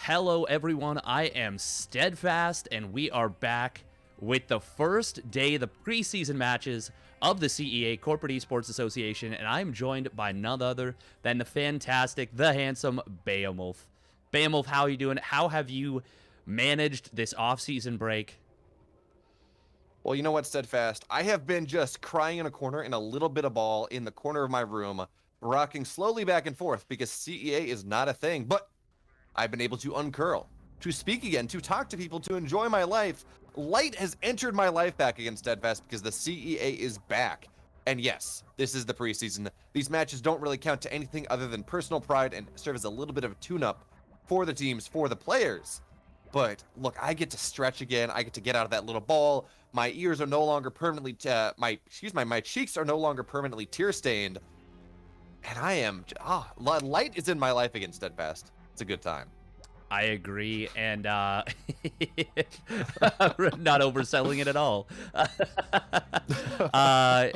Hello everyone, I am Steadfast, and we are back with the first day of the preseason matches of the CEA Corporate Esports Association, and I'm joined by none other than the fantastic, the handsome Beowulf. Beowulf, how are you doing? How have you managed this off-season break? Well, you know what, Steadfast? I have been just crying in a corner in a little bit of ball in the corner of my room, rocking slowly back and forth because CEA is not a thing, but I've been able to uncurl, to speak again, to talk to people, to enjoy my life. Light has entered my life back again, Steadfast, because the CEA is back. And yes, this is the preseason. These matches don't really count to anything other than personal pride and serve as a little bit of a tune-up for the teams, for the players. But look, I get to stretch again. I get to get out of that little ball. My ears are no longer permanently, my cheeks are no longer permanently tear-stained. And I am, light is in my life again, Steadfast. It's a good time. I agree, and not overselling it at all.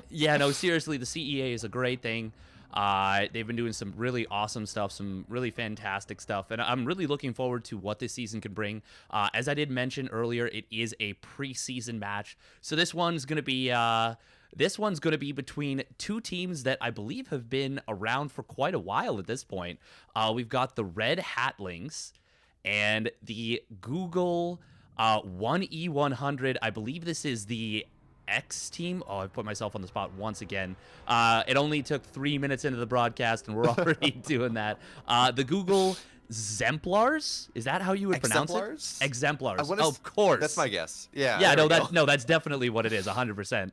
Yeah, no, seriously, the CEA is a great thing. They've been doing some really awesome stuff, some really fantastic stuff, and I'm really looking forward to what this season can bring. As I did mention earlier, it is a preseason match, so this one's going to be between two teams that I believe have been around for quite a while at this point. We've got the Redhat Hatlings and the Google 1E100. I believe this is the X team. Oh, I put myself on the spot once again. It only took 3 minutes into the broadcast, and we're already doing that. The Google Xmeplars? Is that how you would pronounce it? Xmeplar. Of course. That's my guess. Yeah. Yeah, that's definitely what it is, 100%.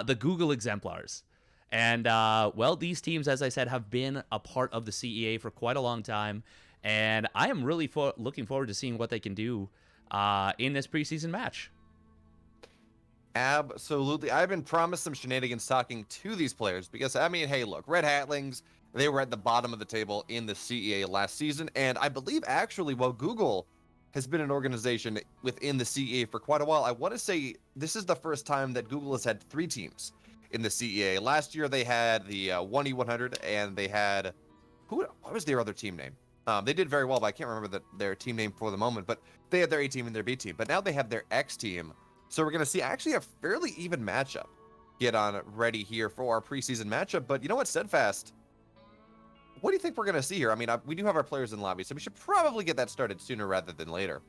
The Google Xmeplars. And, well, these teams, as I said, have been a part of the CEA for quite a long time. And I am really looking forward to seeing what they can do in this preseason match. Absolutely. I've been promised some shenanigans talking to these players because, I mean, hey, look, Redhat Hatlings, they were at the bottom of the table in the CEA last season. And I believe, actually, while Google has been an organization within the CEA for quite a while, I want to say this is the first time that Google has had 3 teams in the CEA. Last year, they had the 1E100, and they had... what was their other team name? They did very well, but I can't remember their team name for the moment. But they had their A team and their B team. But now they have their X team. So we're going to see actually a fairly even matchup get on ready here for our preseason matchup. But you know what, Steadfast? What do you think we're going to see here? I mean, we do have our players in lobby, so we should probably get that started sooner rather than later.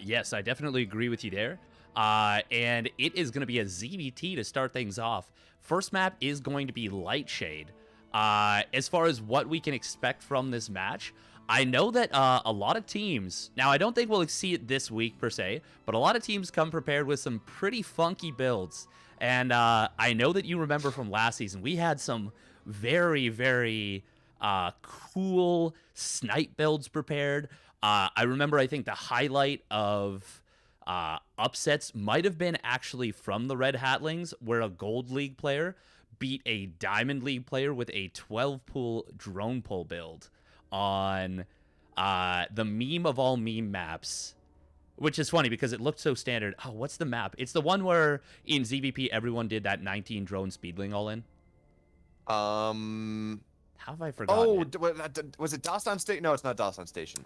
Yes, I definitely agree with you there. And it is going to be a ZVT to start things off. First map is going to be Lightshade. As far as what we can expect from this match, I know that a lot of teams, now I don't think we'll see it this week per se, but a lot of teams come prepared with some pretty funky builds. And I know that you remember from last season, we had some very, very cool snipe builds prepared. I remember, I think the highlight of upsets might have been actually from the Redhat Hatlings, where a Gold League player beat a Diamond League player with a 12-pool drone pull build on the meme of all meme maps, which is funny because it looked so standard. Oh, what's the map? It's the one where in ZVP everyone did that 19 drone speedling all in. How have I forgotten? Oh, was it Dastan Station? No, it's not Dastan Station.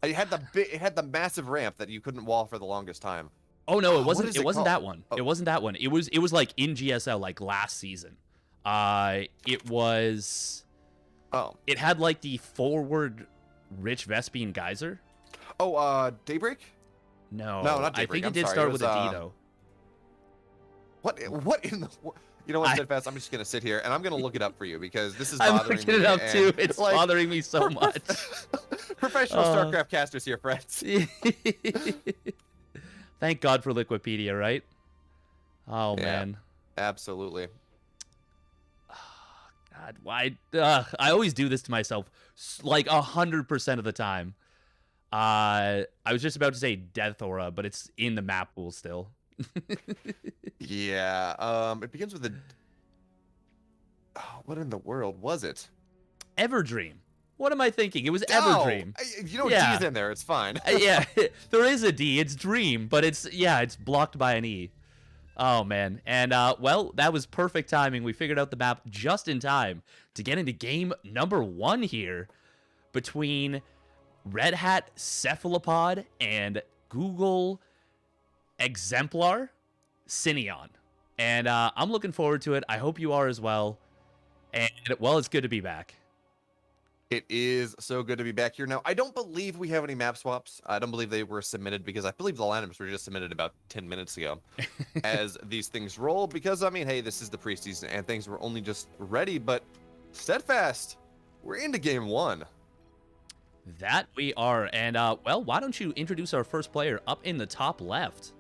It had the massive ramp that you couldn't wall for the longest time. Oh no, it wasn't. It wasn't that one. It wasn't that one. It was like in GSL, like last season. It was. Oh. It had like the forward Rich Vespine Geyser. Oh, Daybreak? No, not Daybreak. I think it did start with a D though. What in the? You know what, Steadfast? I'm just gonna sit here and I'm gonna look it up for you because this is bothering me. I'm looking it up too. It's like, bothering me so much. Professional StarCraft casters here, friends. Thank God for Wikipedia, right? Oh yeah, man, absolutely. God, why? I always do this to myself, like 100% of the time. I was just about to say Death Aura, but it's in the map pool still. Yeah. It begins with a. Oh, what in the world was it? Everdream. What am I thinking? It was Everdream. You know, D's in there. It's fine. Yeah, there is a D. It's Dream, but it's blocked by an E. Oh, man. And, well, that was perfect timing. We figured out the map just in time to get into game number 1 here. between Redhat Cephalopod and Google Xmeplar Cineon. And I'm looking forward to it. I hope you are as well. And, well, it's good to be back. It is so good to be back here. Now, I don't believe we have any map swaps. I don't believe they were submitted because I believe the lineups were just submitted about 10 minutes ago as these things roll. Because, I mean, hey, this is the preseason and things were only just ready. But Steadfast, we're into game 1. That we are. And, well, why don't you introduce our first player up in the top left?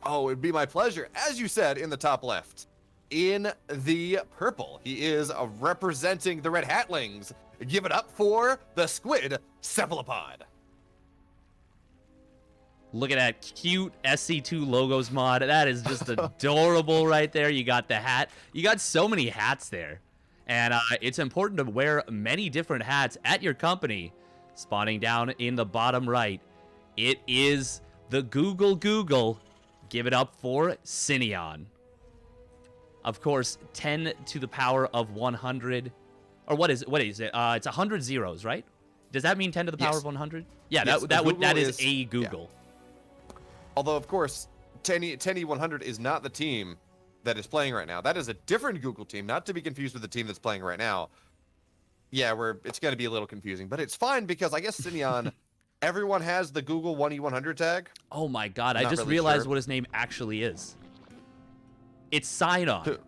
Oh, it'd be my pleasure. As you said, in the top left. In the purple, he is representing the Redhat Hatlings. Give it up for the Squid Cephalopod. Look at that cute SC2 logos mod. That is just adorable right there. You got the hat. You got so many hats there. And it's important to wear many different hats at your company. Spawning down in the bottom right, it is the Google. Give it up for Cineon. Of course, 10 to the power of 100. Or what is it? It's 100 zeros, right? Does that mean 10 to the power of 100? Yeah, yes, that is a Google. Yeah. Although, of course, 10E100 is not the team that is playing right now. That is a different Google team, not to be confused with the team that's playing right now. Yeah, it's going to be a little confusing, but it's fine because I guess Cineon, everyone has the Google 1E100 tag. Oh my god, I just realized what his name actually is. It's Sign-On.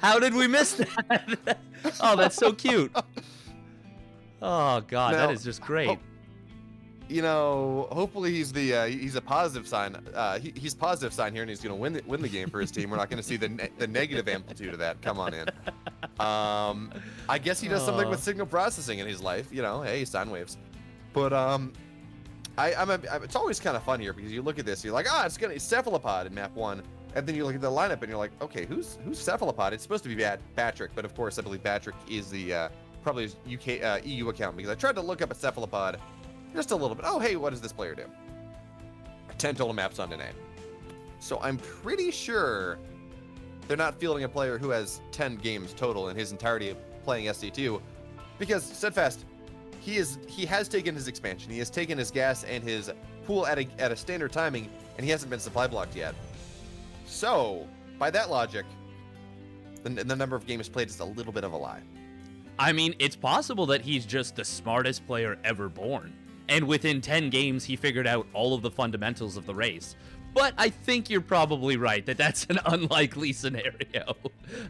How did we miss that? Oh, that's so cute. Oh god, now, that is just great. You know, hopefully he's a positive sign. He's positive sign here, and he's going to win the game for his team. We're not going to see the negative amplitude of that. Come on in. I guess he does something with signal processing in his life. You know, hey, sine waves. But it's always kind of fun here because you look at this, you're like, it's Cephalopod in map 1. And then you look at the lineup and you're like, okay, who's Cephalopod? It's supposed to be Patrick, but of course I believe Patrick is the probably his EU account because I tried to look up a Cephalopod just a little bit. Oh, hey, what does this player do? 10 total maps on today. So I'm pretty sure they're not fielding a player who has 10 games total in his entirety of playing SC2 because Steadfast, he has taken his expansion, he has taken his gas and his pool at a standard timing, and he hasn't been supply blocked yet. So, by that logic, the number of games played is a little bit of a lie. I mean, it's possible that he's just the smartest player ever born, and within 10 games, he figured out all of the fundamentals of the race. But I think you're probably right that that's an unlikely scenario.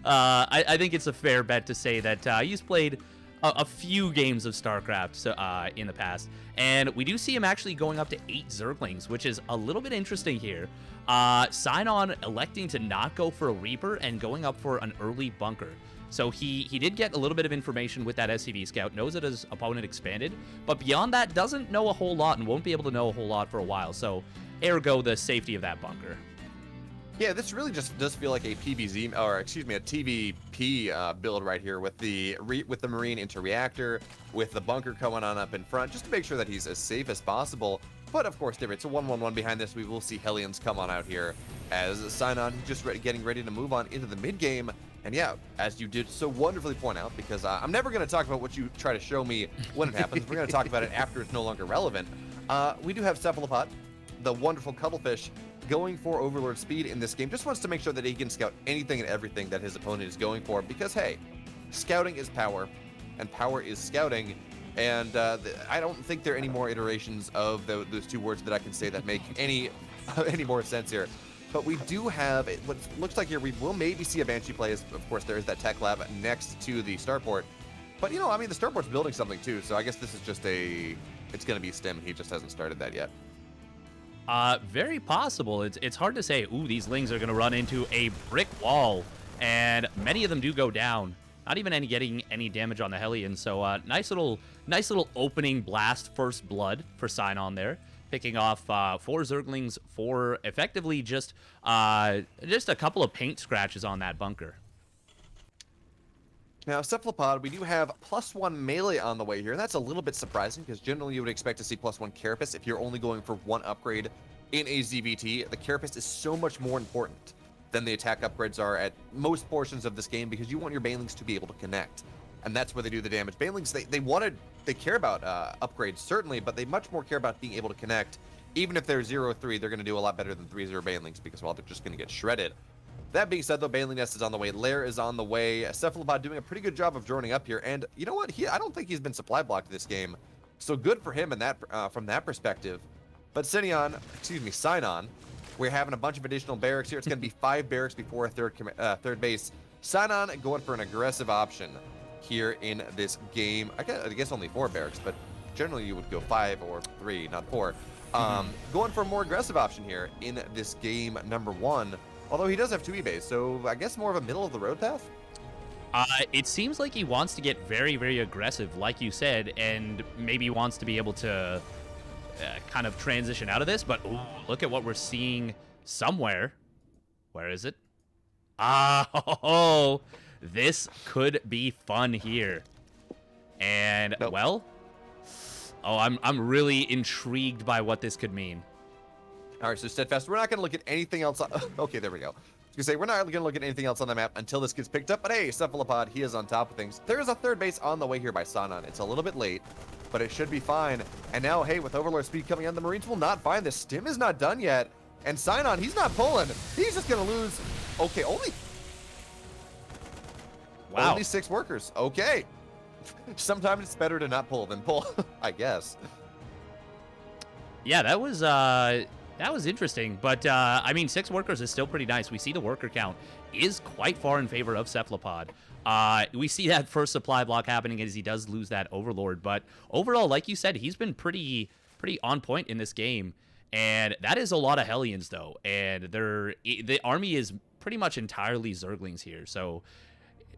I think it's a fair bet to say that he's played a few games of StarCraft in the past, and we do see him actually going up to 8 Zerglings, which is a little bit interesting here. Sign-On electing to not go for a Reaper and going up for an early bunker. So he did get a little bit of information with that SCV scout, knows that his opponent expanded, but beyond that doesn't know a whole lot and won't be able to know a whole lot for a while. So ergo the safety of that bunker. Yeah, this really just does feel like a PBZ, or excuse me, a TVP build right here with the Marine into reactor, with the bunker coming on up in front, just to make sure that he's as safe as possible. But of course, it's a 1-1-1 behind this. We will see Hellions come on out here as Sign-On just getting ready to move on into the mid game. And yeah, as you did so wonderfully point out, because I'm never going to talk about what you try to show me when it happens. We're going to talk about it after it's no longer relevant. We do have Cephalopod, the wonderful cuttlefish, going for Overlord speed in this game. Just wants to make sure that he can scout anything and everything that his opponent is going for, because hey, scouting is power and power is scouting. And I don't think there are any more iterations of those two words that I can say that make any more sense here. But we do have what looks like here. We will maybe see a Banshee play. Of course, there is that tech lab next to the starport. But you know, I mean, the starport's building something too. So I guess this is just it's going to be stim. He just hasn't started that yet. Very possible. It's hard to say. Ooh, these lings are going to run into a brick wall, and many of them do go down. Not even getting any damage on the Hellion. So nice little opening blast, first blood for Sign-On there, picking off 4 Zerglings for effectively just a couple of paint scratches on that bunker. Now, Cephalopod, we do have +1 melee on the way here, and that's a little bit surprising because generally you would expect to see +1 Carapace if you're only going for one upgrade in a ZVT. The Carapace is so much more important than the attack upgrades are at most portions of this game, because you want your banelings to be able to connect. And that's where they do the damage. Banelings, they care about upgrades, certainly, but they much more care about being able to connect. Even if they're 0-3, they're going to do a lot better than 3-0 banelings, because, well, they're just going to get shredded. That being said, though, Baneling Nest is on the way. Lair is on the way. Cephalopod doing a pretty good job of droning up here. And you know what? I don't think he's been supply blocked this game. So good for him in that from that perspective. But Sinon, we're having a bunch of additional barracks here. It's going to be 5 barracks before a third base. Sinon going for an aggressive option here in this game. I guess only 4 barracks, but generally you would go 5 or 3, not 4. Going for a more aggressive option here in this game number 1. Although he does have 2 eBays, so I guess more of a middle-of-the-road path? It seems like he wants to get very, very aggressive, like you said, and maybe wants to be able to kind of transition out of this. But ooh, look at what we're seeing somewhere. Where is it? Oh, this could be fun here. And, well, I'm really intrigued by what this could mean. All right, so Steadfast, we're not going to look at anything else. Okay, there we go. I was going to say, we're not going to look at anything else on the map until this gets picked up. But hey, Cephalopod, he is on top of things. There is a third base on the way here by Sinon. It's a little bit late, but it should be fine. And now, hey, with Overlord speed coming on, the Marines will not find this. Stim is not done yet. And Sinon, he's not pulling. He's just going to lose. Okay, only 6 workers. Okay. Sometimes it's better to not pull than pull, I guess. Yeah, that was interesting, but I mean, 6 workers is still pretty nice. We see the worker count is quite far in favor of Cephalopod. We see that first supply block happening as he does lose that Overlord, but overall, like you said, he's been pretty on point in this game, and that is a lot of Hellions, though, and the army is pretty much entirely Zerglings here, so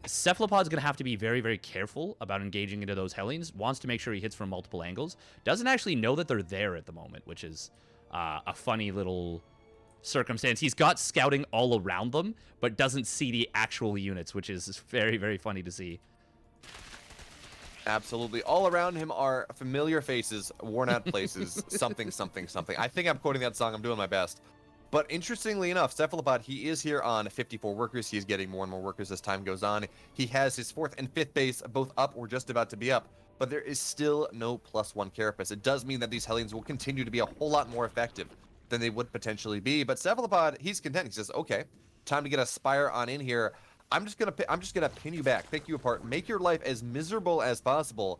Cephalopod's going to have to be very, very careful about engaging into those Hellions, wants to make sure he hits from multiple angles, doesn't actually know that they're there at the moment, which is a funny little circumstance. He's got scouting all around them, but doesn't see the actual units, which is very, very funny to see. Absolutely. All around him are familiar faces, worn out places, something, something, something. I think I'm quoting that song. I'm doing my best. But interestingly enough, Cephalopod, he is here on 54 workers. He's getting more and more workers as time goes on. He has his 4th and 5th base both up or just about to be up. But there is still no +1 carapace. It does mean that these Hellions will continue to be a whole lot more effective than they would potentially be. But Cephalopod, he's content. He says, okay, time to get a Spire on in here. I'm just gonna pin you back, pick you apart, make your life as miserable as possible.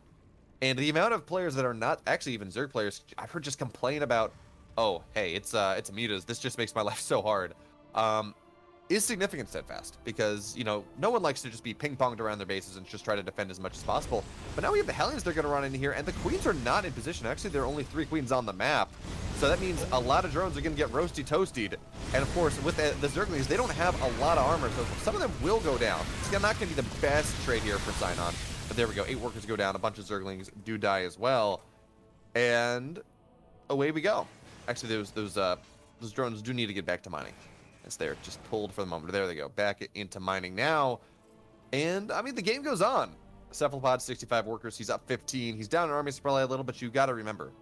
And the amount of players that are not actually even Zerg players, I've heard just complain about, oh, hey, it's a mutas. This just makes my life so hard. Is significant, Steadfast, because, you know, no one likes to just be ping-ponged around their bases and just try to defend as much as possible. But now we have the Hellions they're going to run in here, and the Queens are not in position. Actually, there are only 3 Queens on the map. So that means a lot of drones are going to get roasty-toasted. And, of course, with the Zerglings, they don't have a lot of armor, so some of them will go down. It's not going to be the best trade here for Sinon. But there we go. 8 workers go down. A bunch of Zerglings do die as well. And away we go. Actually, those drones do need to get back to mining. As they're just pulled for the moment. There they go. Back into mining now. And, I mean, the game goes on. Cephalopod, 65 workers. He's up 15. He's down in army supply a little, but you got to remember,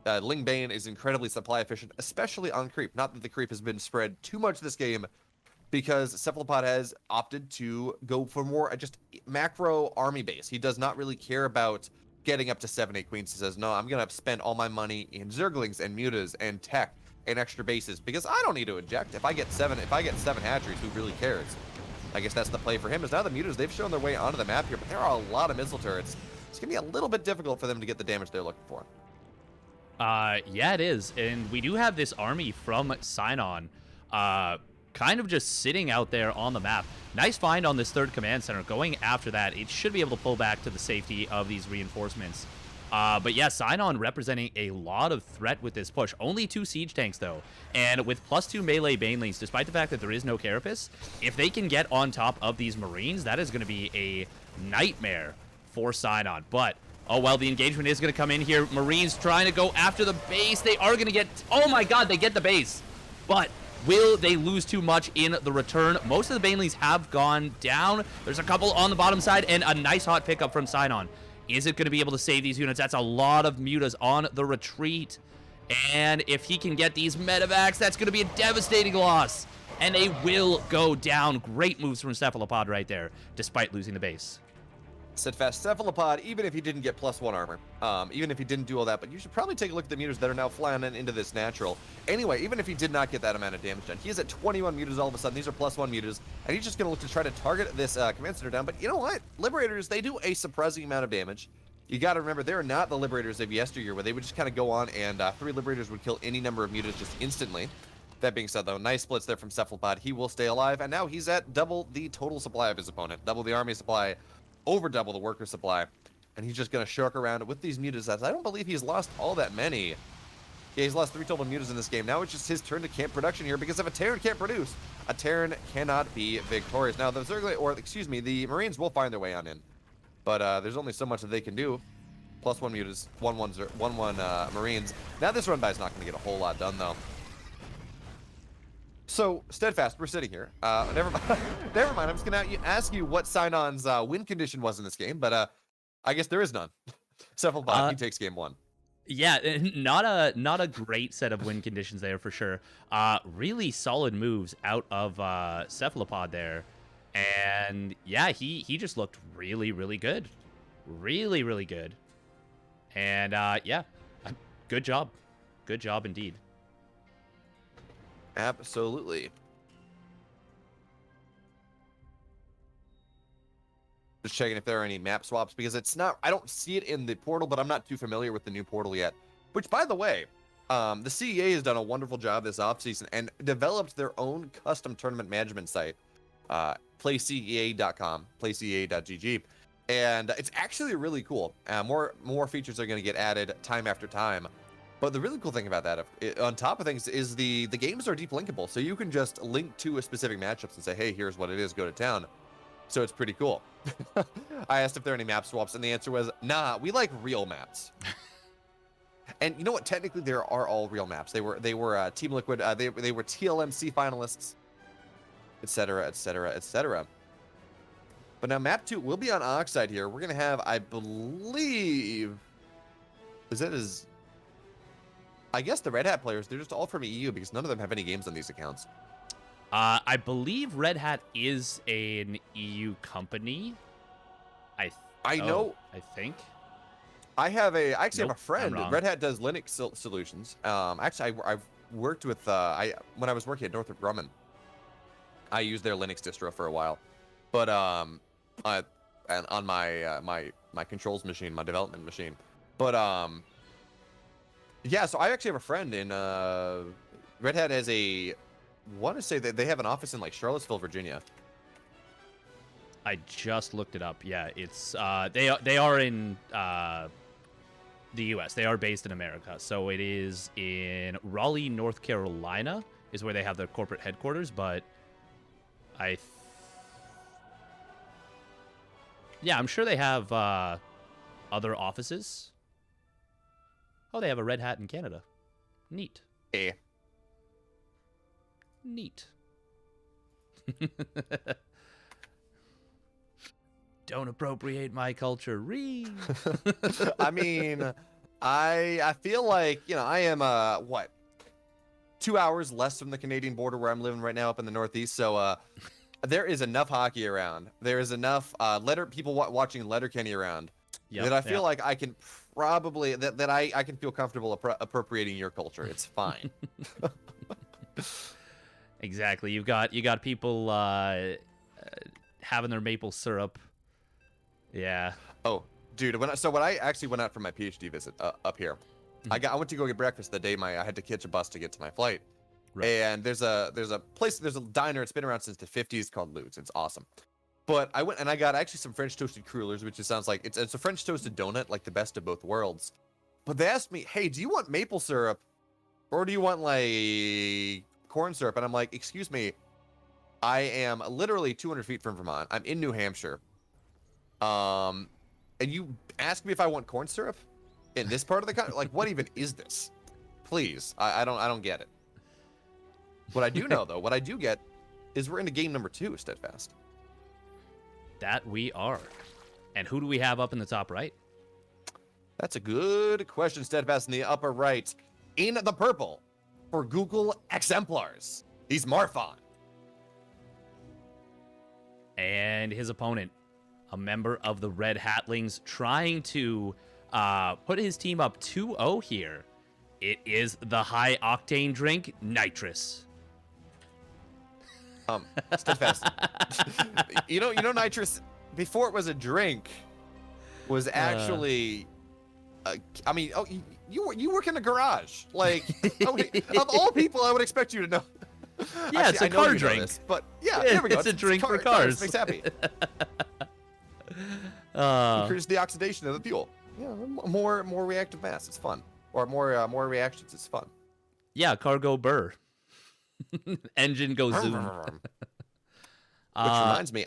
Lingbane is incredibly supply efficient, especially on creep. Not that the creep has been spread too much this game, because Cephalopod has opted to go for more just macro army base. He does not really care about getting up to 7-8 queens. He says, no, I'm going to spend all my money in Zerglings and mutas and tech and extra bases, because I don't need to inject. If I get 7 hatcheries, who really cares? I guess that's the play for him. Is now the mutas, they've shown their way onto the map here, but there are a lot of missile turrets. It's going to be a little bit difficult for them to get the damage they're looking for. Yeah, it is. And we do have this army from Sinon kind of just sitting out there on the map. Nice find on this 3rd command center. Going after that, it should be able to pull back to the safety of these reinforcements. But yeah, Sinon representing a lot of threat with this push. Only 2 siege tanks, though. And with +2 melee banelings, despite the fact that there is no carapace, if they can get on top of these Marines, that is going to be a nightmare for Sinon. But, oh well, the engagement is going to come in here. Marines trying to go after the base. They are going to get... Oh my god, they get the base. But will they lose too much in the return? Most of the banelings have gone down. There's a couple on the bottom side, and a nice hot pickup from Sinon. Is it going to be able to save these units? That's a lot of mutas on the retreat. And if he can get these medevacs, that's going to be a devastating loss. And they will go down. Great moves from Cephalopod right there, despite losing the base. Steadfast Cephalopod, even if he didn't get +1 armor, even if he didn't do all that, but you should probably take a look at the meters that are now flying into this natural. Anyway, even if he did not get that amount of damage done, he is at 21 meters all of a sudden. These are +1 meters, and he's just going to look to try to target this command center down. But you know what? Liberators, they do a surprising amount of damage. You got to remember, they're not the Liberators of yesteryear, where they would just kind of go on and 3 Liberators would kill any number of meters just instantly. That being said, though, nice splits there from Cephalopod. He will stay alive, and now he's at double the total supply of his opponent. Double the army supply, over double the worker supply. And he's just going to shark around with these mutas. I don't believe he's lost all that many. Yeah, he's lost 3 total mutas in this game. Now it's just his turn to camp production here, because if a Terran can't produce, a Terran cannot be victorious. Now, the Zergling, or excuse me, the Marines will find their way on in. But there's only so much that they can do. +1 mutas, 1-1 Marines. Now this run by is not going to get a whole lot done, though. So, Steadfast, we're sitting here. Never mind. Never mind. I'm just going to ask you what Sinon's win condition was in this game, but I guess there is none. Cephalopod, he takes game 1. Yeah, not a great set of win conditions there for sure. Really solid moves out of Cephalopod there. And yeah, he just looked really, really good. Really, really good. And yeah, good job. Good job indeed. Absolutely. Just checking if there are any map swaps, because it's not, I don't see it in the portal, but I'm not too familiar with the new portal yet. Which, by the way, the CEA has done a wonderful job this offseason and developed their own custom tournament management site, playcea.com, playcea.gg. And it's actually really cool. More features are going to get added time after time. But the really cool thing about that, on top of things, is the games are deep linkable. So you can just link to a specific matchups and say, hey, here's what it is, go to town. So it's pretty cool. I asked if there are any map swaps, and the answer was, nah, we like real maps. And you know what? Technically, there are all real maps. They were Team Liquid. They were TLMC finalists, etc., etc., etc. But now map 2 will be on Oxide here. We're going to have, I believe, I guess the Red Hat players, they're just all from EU because none of them have any games on these accounts. I believe Red Hat is an EU company. I think. I actually have a friend. I'm wrong. Red Hat does Linux solutions. Actually, I've worked with when I was working at Northrop Grumman, I used their Linux distro for a while. But and on my my controls machine, my development machine. But yeah, so I actually have a friend in Red Hat has want to say that they have an office in like Charlottesville, Virginia. I just looked it up. Yeah, it's they are in the U.S. They are based in America, so it is in Raleigh, North Carolina, is where they have their corporate headquarters. But yeah, I'm sure they have other offices. Oh, they have a Red Hat in Canada. Neat. Yeah. Neat. Don't appropriate my culture. Read. I mean, I feel like, I am what, 2 hours less from the Canadian border where I'm living right now up in the Northeast. So there is enough hockey around. There is enough people watching Letterkenny around that I feel like I can probably that I can feel comfortable appropriating your culture. It's fine. Exactly. You got people having their maple syrup. Yeah. Oh, dude. When I actually went out for my PhD visit up here, I went to go get breakfast the day I had to catch a bus to get to my flight. Right. And there's a diner. It's been around since the 50s called Lude's. It's awesome. But I went and I got actually some French toasted crullers, which just sounds like it's a French toasted donut, like the best of both worlds. But they asked me, hey, do you want maple syrup or do you want like corn syrup? And I'm like, excuse me, I am literally 200 feet from Vermont. I'm in New Hampshire. And you ask me if I want corn syrup in this part of the country? Like, what even is this? Please, I don't get it. What I do know, though, what I do get is we're into game number 2, Steadfast. That we are. And who do we have up in the top right? That's a good question, Steadfast. In the upper right, in the purple, for Google Xmeplar's, he's Marfon. And his opponent, a member of the Red Hatlings, trying to put his team up 2-0 here. It is the high-octane drink, Nitrous. Steadfast. you know, Nitrous, before it was a drink, was actually... I mean, you work in a garage. Like, of all people, I would expect you to know. Yeah, Actually, it's a I know car you know drink. this, but yeah, there we go. It's a drink for cars. Makes happy. Increases the oxidation of the fuel. Yeah, more reactive mass. It's fun. Or more reactions. It's fun. Yeah, cargo burr. Engine goes zoom. Which reminds me,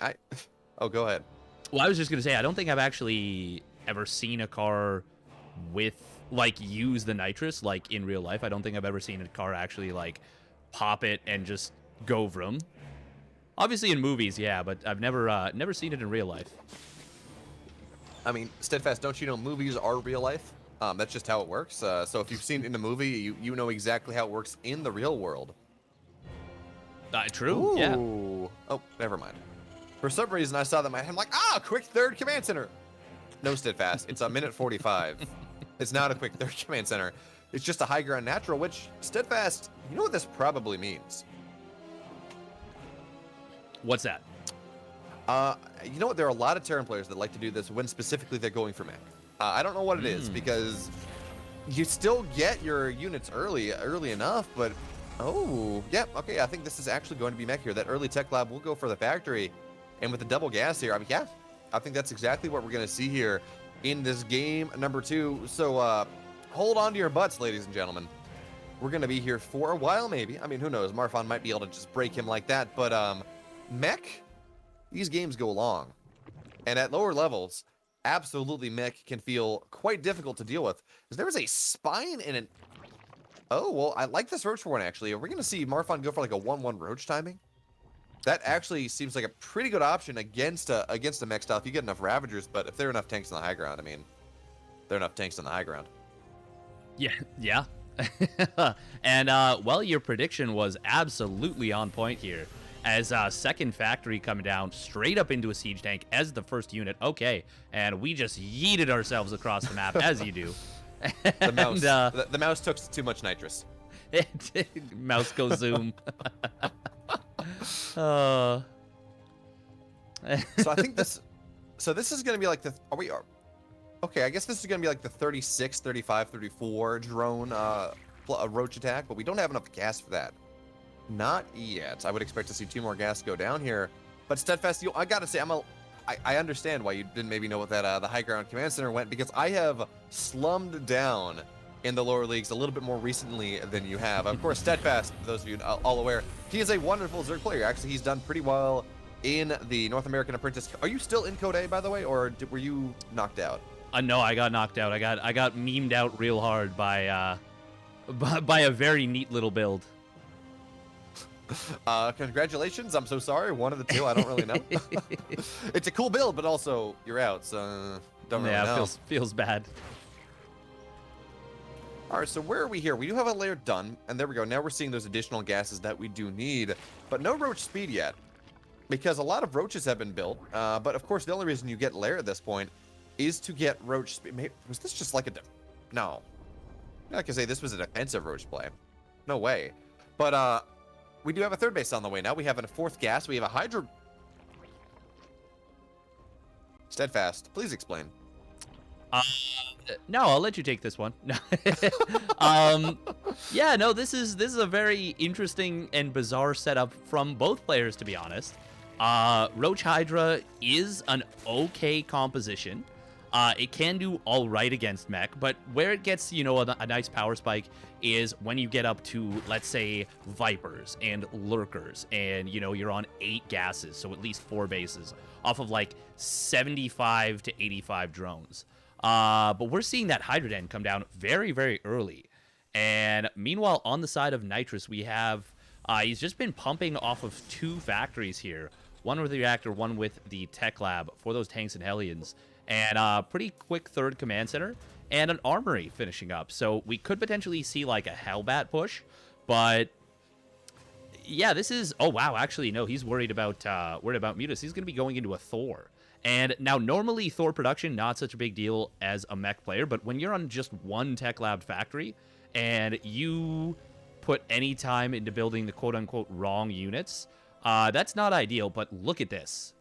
go ahead. Well, I was just gonna say, I don't think I've actually ever seen a car with use the nitrous in real life. I don't think I've ever seen a car actually pop it and just go vroom. Obviously in movies, yeah, but I've never seen it in real life. I mean, Steadfast, don't you know movies are real life? That's just how it works. So if you've seen it in a movie, you know exactly how it works in the real world. True. Ooh. Yeah. Oh, never mind. For some reason, I saw that in my head. I'm like, quick third command center. No, Steadfast. It's a minute 45. It's not a quick third command center. It's just a high ground natural, which, Steadfast, you know what this probably means? What's that? You know what? There are a lot of Terran players that like to do this when specifically they're going for mech. I don't know what it is, because you still get your units early enough, but yeah, okay, I think this is actually going to be mech here. That early tech lab will go for the factory, and with the double gas here, I mean, yeah, I think that's exactly what we're going to see here in this game number 2. So hold on to your butts, ladies and gentlemen. We're going to be here for a while, maybe. I mean, who knows? Marfan might be able to just break him like that, but mech, these games go long, and at lower levels, absolutely mech can feel quite difficult to deal with. Because there was a spine and an... Oh, well, I like this roach for one, actually. Are we going to see Marfan go for like a 1-1 roach timing? That actually seems like a pretty good option against the mech style if you get enough Ravagers, but if there are enough tanks on the high ground, I mean, there are enough tanks on the high ground. Yeah. And, well, your prediction was absolutely on point here. As second factory coming down straight up into a siege tank as the first unit. Okay, and we just yeeted ourselves across the map, as you do. The mouse, the mouse took too much nitrous. Mouse goes zoom. So I think this... So this is going to be like the... Okay, I guess this is going to be like the 36, 35, 34 drone roach attack, but we don't have enough gas for that. Not yet. I would expect to see 2 more gas go down here. But Steadfast, I gotta say, I understand why you didn't maybe know what that the high ground command center went, because I have slummed down in the lower leagues a little bit more recently than you have. Of course, Steadfast, for those of you all aware, he is a wonderful Zerg player. Actually, he's done pretty well in the North American Apprentice. Are you still in Code A, by the way, or were you knocked out? No, I got knocked out. I got memed out real hard by a very neat little build. Congratulations. I'm so sorry. One of the two. I don't really know. It's a cool build, but also you're out, so don't really know. Yeah, feels bad. All right, so where are we here? We do have a layer done, and there we go. Now we're seeing those additional gases that we do need, but no roach speed yet, because a lot of roaches have been built. But of course, the only reason you get layer at this point is to get roach speed. Maybe, was this just like a... No. I can say this was a defensive roach play. No way. But, we do have a third base on the way now. We have a 4th gas. We have a Hydra... Steadfast, please explain. No, I'll let you take this one. No. Yeah, no, this is a very interesting and bizarre setup from both players, to be honest. Roach Hydra is an okay composition. It can do all right against mech, but where it gets, a nice power spike is when you get up to, let's say, Vipers and Lurkers, and, you're on 8 gases, so at least 4 bases, off of, 75 to 85 drones. But we're seeing that Hydra Den come down very, very early. And meanwhile, on the side of Nitrous, we have, he's just been pumping off of 2 factories here. One with the reactor, one with the tech lab for those tanks and Hellions. And a pretty quick 3rd command center, and an armory finishing up. So we could potentially see a Hellbat push, but Yeah, this is. Oh wow, actually no, he's worried about Mutas. He's going to be going into a Thor. And now normally Thor production not such a big deal as a mech player, but when you're on just one Tech Lab factory and you put any time into building the quote unquote wrong units, that's not ideal. But look at this.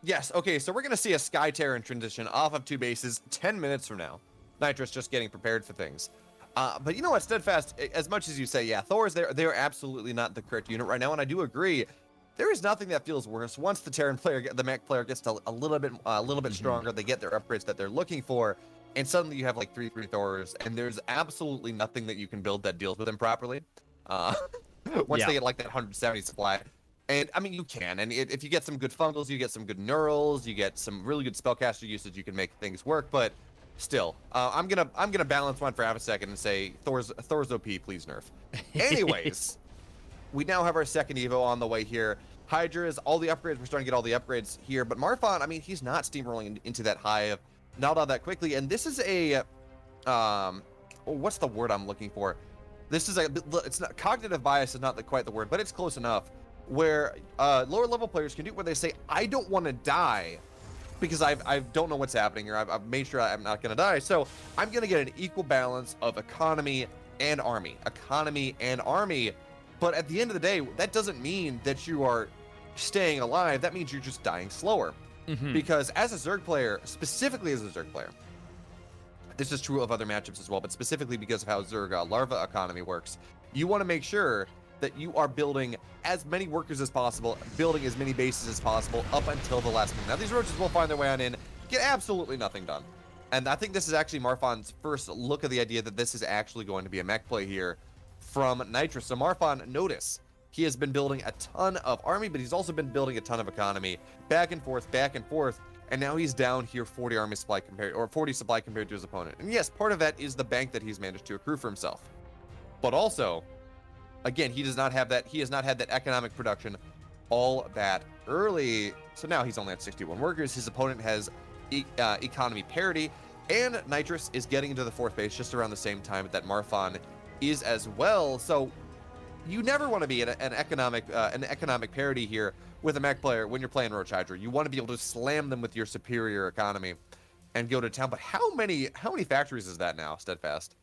Yes. Okay, so we're gonna see a Sky Terran transition off of 2 bases 10 minutes from now. Nitrous just getting prepared for things. But you know what, Steadfast, as much as you say, yeah, Thor is there, they're absolutely not the correct unit right now, and I do agree. There is nothing that feels worse once the Terran player, the mech player gets a little bit stronger, they get their upgrades that they're looking for, and suddenly you have like 3 Thors, and there's absolutely nothing that you can build that deals with them properly. Once they get like that 170 supply. And I mean, you can, and if you get some good fungals, you get some good neurals, you get some really good spellcaster usage, you can make things work. But still, I'm gonna balance one for half a second and say Thor's OP, please nerf. Anyways, we now have our second Evo on the way here. Hydra's all the upgrades. We're starting to get all the upgrades here, but Marfon, I mean, he's not steamrolling into that hive, not all that quickly. And this is a, what's the word I'm looking for? This is it's not cognitive bias is not quite the word, but it's close enough. Where lower level players can do where they say, I don't want to die because I don't know what's happening here. I've made sure I'm not going to die. So I'm going to get an equal balance of economy and army. But at the end of the day, that doesn't mean that you are staying alive. That means you're just dying slower. Because as a Zerg player, specifically as a Zerg player, this is true of other matchups as well, but specifically because of how Zerg larva economy works, you want to make sure that you are building as many workers as possible, building as many bases as possible up until the last minute. Now, these roaches will find their way on in, get absolutely nothing done. And I think this is actually Marfon's first look at the idea that this is actually going to be a mech play here from Nitrous. So Marfon, notice, he has been building a ton of army, but he's also been building a ton of economy. Back and forth, and now he's down here 40 army supply or 40 supply compared to his opponent. And yes, part of that is the bank that he's managed to accrue for himself. But also, again, he has not had that economic production all that early. So now he's only at 61 workers. His opponent has economy parity, and Nitrous is getting into the 4th base just around the same time that Marfon is as well. So you never want to be in an economic parity here with a mech player when you're playing Roach Hydra. You want to be able to slam them with your superior economy and go to town. But how many factories is that now, Steadfast?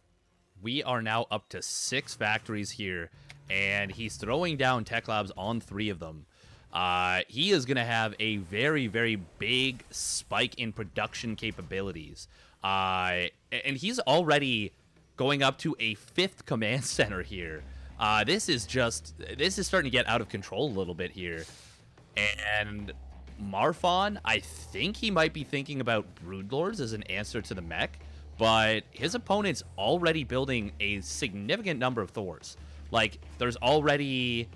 We are now up to 6 factories here, and he's throwing down Tech Labs on 3 of them. He is going to have a very, very big spike in production capabilities. And he's already going up to a 5th command center here. This is starting to get out of control a little bit here. And Marfon, I think he might be thinking about Broodlords as an answer to the mech. But his opponent's already building a significant number of Thors. Like, there's already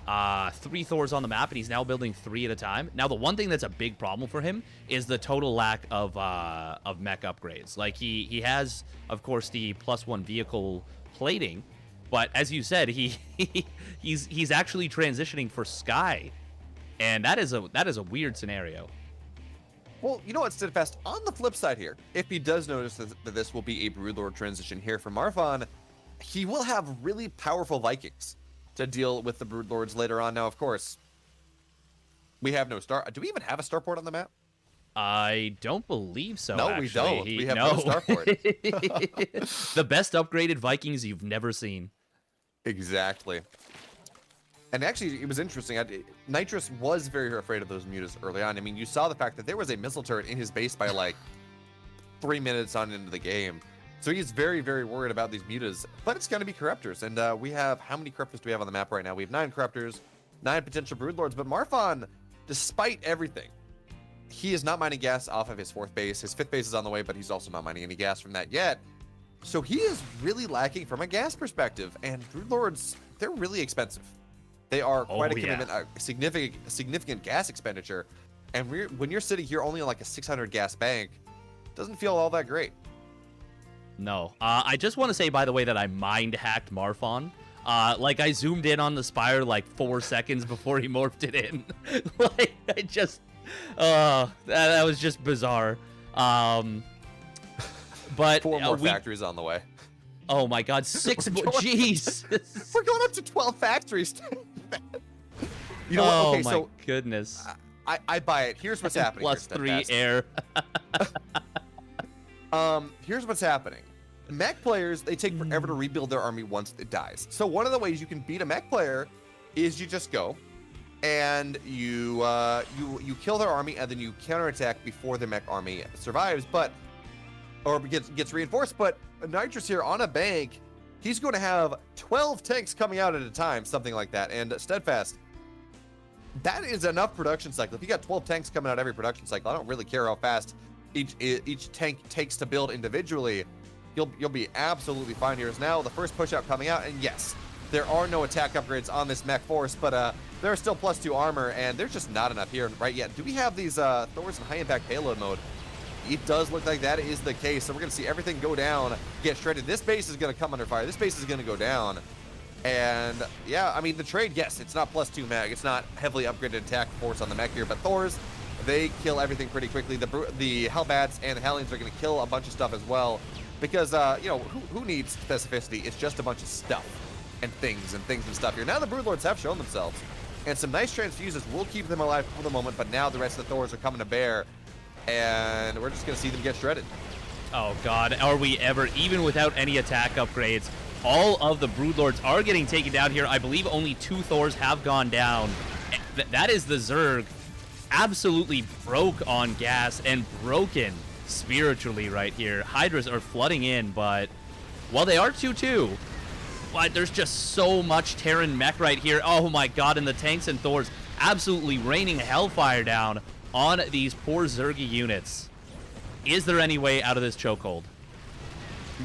3 Thors on the map, and he's now building 3 at a time. Now, the one thing that's a big problem for him is the total lack of mech upgrades. Like, he has, of course, the +1 vehicle plating, but as you said, he's actually transitioning for Sky, and that is a weird scenario. Well, you know what, Steadfast, on the flip side here, if he does notice that this will be a Broodlord transition here from Marfon, he will have really powerful Vikings to deal with the Broodlords later on. Now, of course, we have no star. Do we even have a starport on the map? I don't believe so. No, actually. we don't. We have no starport. The best upgraded Vikings you've never seen. Exactly. And actually, it was interesting. Nitrous was very afraid of those mutas early on. I mean, you saw the fact that there was a missile turret in his base by like 3 minutes on into the game. So he's very, very worried about these mutas. But it's going to be Corruptors. And we have, how many Corruptors do we have on the map right now? We have 9 Corruptors, 9 potential Broodlords. But Marfon, despite everything, he is not mining gas off of his 4th base. His 5th base is on the way, but he's also not mining any gas from that yet. So he is really lacking from a gas perspective. And Broodlords, they're really expensive. They are quite a commitment, a significant gas expenditure. And when you're sitting here only on like a 600 gas bank, it doesn't feel all that great. No. I just want to say, by the way, that I mind hacked Marfon. Like, I zoomed in on the Spire like 4 seconds before he morphed it in. Like, I just... that was just bizarre. But 4 more factories on the way. Oh my God, 6 more. Jeez. We're going up to 12 factories. You know what? Oh Okay, my so goodness. I buy it. Here's what's happening. Plus Here, 3 Steadfast. air. Here's what's happening. Mech players, they take forever to rebuild their army once it dies. So one of the ways you can beat a mech player is you just go and you kill their army and then you counterattack before the mech army survives, or gets reinforced. But Nitrous here on a bank, he's going to have 12 tanks coming out at a time, something like that. And Steadfast, that is enough production cycle. If you got 12 tanks coming out every production cycle, I don't really care how fast each tank takes to build individually. You'll be absolutely fine. Here's now the first push out coming out, and yes, there are no attack upgrades on this mech force, but there are still +2 armor, and there's just not enough here right yet. Do we have these Thors in high impact payload mode? It does look like that is the case, so we're gonna see everything go down, get shredded. This base is gonna come under fire. This base is gonna go down. And yeah, I mean, the trade, yes, it's not +2 mag. It's not heavily upgraded attack force on the mech here, but Thors, they kill everything pretty quickly. The Hellbats and the Hatlings are going to kill a bunch of stuff as well, because, you know, who needs specificity? It's just a bunch of stuff and things and stuff here. Now the Broodlords have shown themselves, and some nice transfuses will keep them alive for the moment, but now the rest of the Thors are coming to bear, and we're just going to see them get shredded. Oh God, are we ever, even without any attack upgrades, all of the Broodlords are getting taken down here. I believe only 2 Thors have gone down. That is the Zerg absolutely broke on gas and broken spiritually right here. Hydras are flooding in, but well, they are 2-2. But there's just so much Terran mech right here. Oh my God, and the tanks and Thors absolutely raining hellfire down on these poor Zergy units. Is there any way out of this chokehold?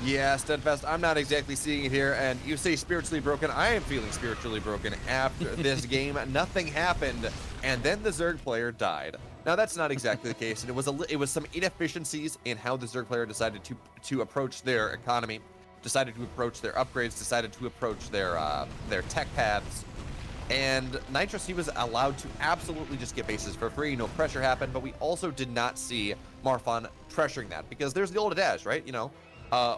Yeah, Steadfast, I'm not exactly seeing it here, and you say spiritually broken. I am feeling spiritually broken after this game. Nothing happened, and then the Zerg player died. Now, that's not exactly the case, and it was some inefficiencies in how the Zerg player decided to approach their economy, decided to approach their upgrades, decided to approach their tech paths. And Nitrous, he was allowed to absolutely just get bases for free. No pressure happened, but we also did not see Marfan pressuring that, because there's the old adage, right? You know,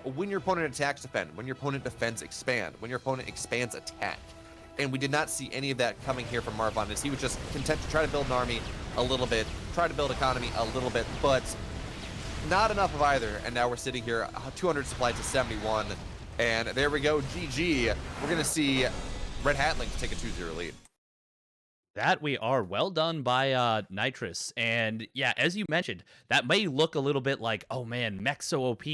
when your opponent attacks, defend. When your opponent defends, expand. When your opponent expands, attack. And we did not see any of that coming here from Marfan, as he was just content to try to build an army a little bit, try to build economy a little bit, but not enough of either. And now we're sitting here, 200 supply to 71. And there we go, GG. We're going to see Redhat Hatlings take a 2-0 lead. That we are. Well done by Nitrous. And yeah, as you mentioned, that may look a little bit like, oh man, mech so OP.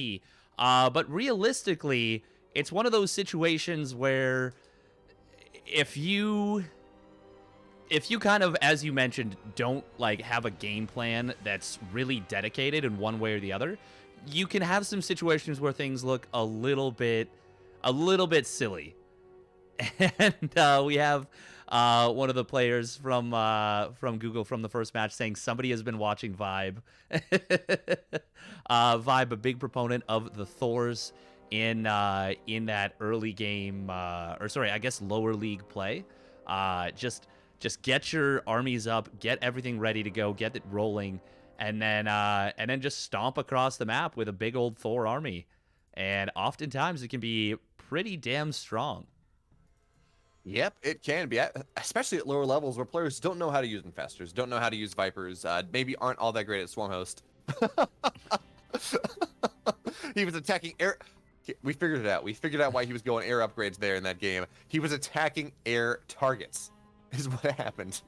But realistically, it's one of those situations where if you kind of, as you mentioned, don't like have a game plan that's really dedicated in one way or the other, you can have some situations where things look a little bit silly. And we have one of the players from Google from the first match saying somebody has been watching Vibe. Vibe, a big proponent of the Thors in that early game, or sorry, I guess lower league play. Just get your armies up, get everything ready to go, get it rolling, and then just stomp across the map with a big old Thor army. And oftentimes it can be pretty damn strong. Yep, it can be, especially at lower levels where players don't know how to use Infestors, don't know how to use Vipers, maybe aren't all that great at Swarmhost. He was attacking air. We figured it out. We figured out why he was going air upgrades there in that game. He was attacking air targets, is what happened.